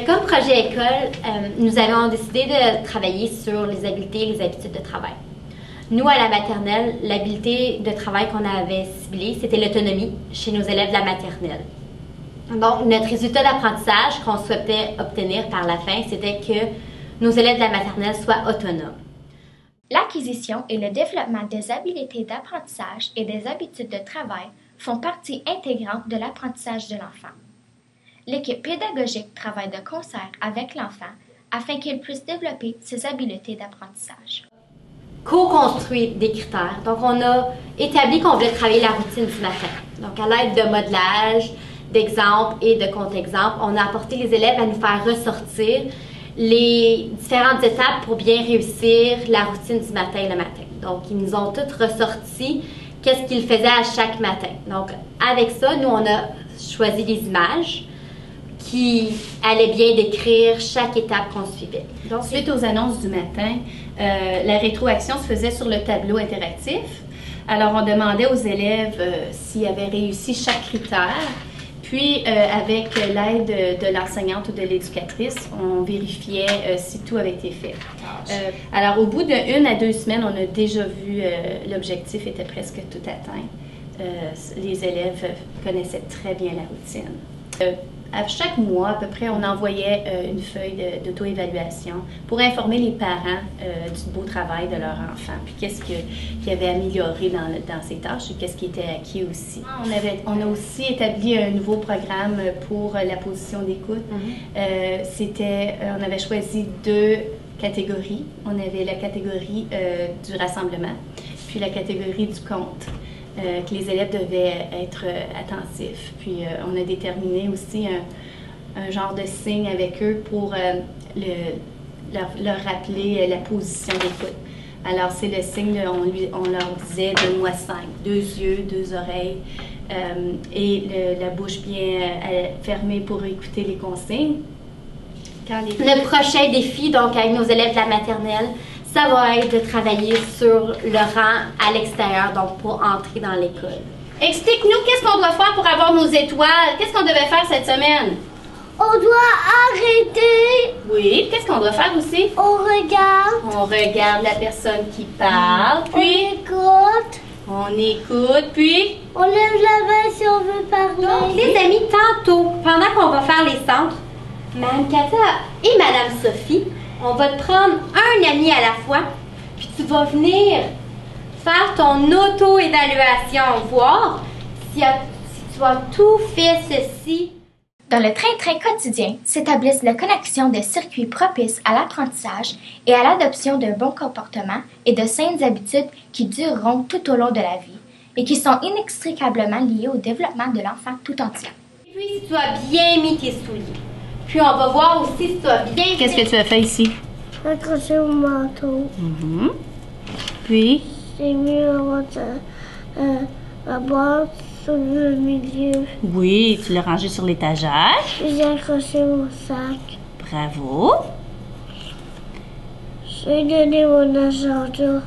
comme projet école, nous avions décidé de travailler sur les habiletés et les habitudes de travail. Nous, à la maternelle, l'habileté de travail qu'on avait ciblée, c'était l'autonomie chez nos élèves de la maternelle. Donc, notre résultat d'apprentissage qu'on souhaitait obtenir par la fin, c'était que nos élèves de la maternelle soient autonomes. L'acquisition et le développement des habiletés d'apprentissage et des habitudes de travail font partie intégrante de l'apprentissage de l'enfant. L'équipe pédagogique travaille de concert avec l'enfant afin qu'il puisse développer ses habiletés d'apprentissage. Co-construire des critères. Donc, on a établi qu'on voulait travailler la routine du matin. Donc, à l'aide de modelage, d'exemples et de contre-exemples, on a apporté les élèves à nous faire ressortir les différentes étapes pour bien réussir la routine du matin le matin. Donc, ils nous ont toutes ressorti qu'est-ce qu'ils faisaient à chaque matin. Donc, avec ça, nous, on a choisi des images qui allaient bien décrire chaque étape qu'on suivait. Donc, suite aux annonces du matin, la rétroaction se faisait sur le tableau interactif. Alors, on demandait aux élèves s'ils avaient réussi chaque critère. Puis, avec l'aide de l'enseignante ou de l'éducatrice, on vérifiait si tout avait été fait. Alors, au bout de 1 à 2 semaines, on a déjà vu l'objectif était presque tout atteint. Les élèves connaissaient très bien la routine. À chaque mois, à peu près, on envoyait une feuille d'auto-évaluation pour informer les parents du beau travail de leur enfant, puis qu'est-ce qu'ils avaient amélioré dans ces tâches et qu'est-ce qui était acquis aussi. On a aussi établi un nouveau programme pour la position d'écoute. On avait choisi 2 catégories. On avait la catégorie du rassemblement, puis la catégorie du compte. Que les élèves devaient être attentifs. Puis on a déterminé aussi un genre de signe avec eux pour leur rappeler la position d'écoute. Alors c'est le signe, on leur disait « donne-moi 5 », 2 yeux, 2 oreilles et la bouche bien fermée pour écouter les consignes. Le prochain défi, donc avec nos élèves de la maternelle, ça va être de travailler sur le rang à l'extérieur, donc pour entrer dans l'école. Explique-nous qu'est-ce qu'on doit faire pour avoir nos étoiles. Qu'est-ce qu'on devait faire cette semaine? On doit arrêter. Oui, qu'est-ce qu'on doit faire aussi? On regarde. On regarde la personne qui parle, puis on écoute. On écoute, puis on lève la main si on veut parler. Donc, les amis, tantôt, pendant qu'on va faire les centres, Mme Kata et Mme Sophie, on va te prendre un ami à la fois, puis tu vas venir faire ton auto-évaluation, voir si tu as tout fait ceci. Dans le train-train quotidien s'établissent les connexions de circuits propices à l'apprentissage et à l'adoption d'un bon comportement et de saines habitudes qui dureront tout au long de la vie et qui sont inextricablement liées au développement de l'enfant tout entier. Et puis, si tu as bien mis tes souliers. Puis, on va voir aussi si tu as bien... Qu'est-ce que tu as fait ici? Accrocher au manteau. Puis? J'ai mis la boîte sur le milieu. Oui, tu l'as rangé sur l'étagère. J'ai accroché mon sac. Bravo. J'ai donné mon agenda.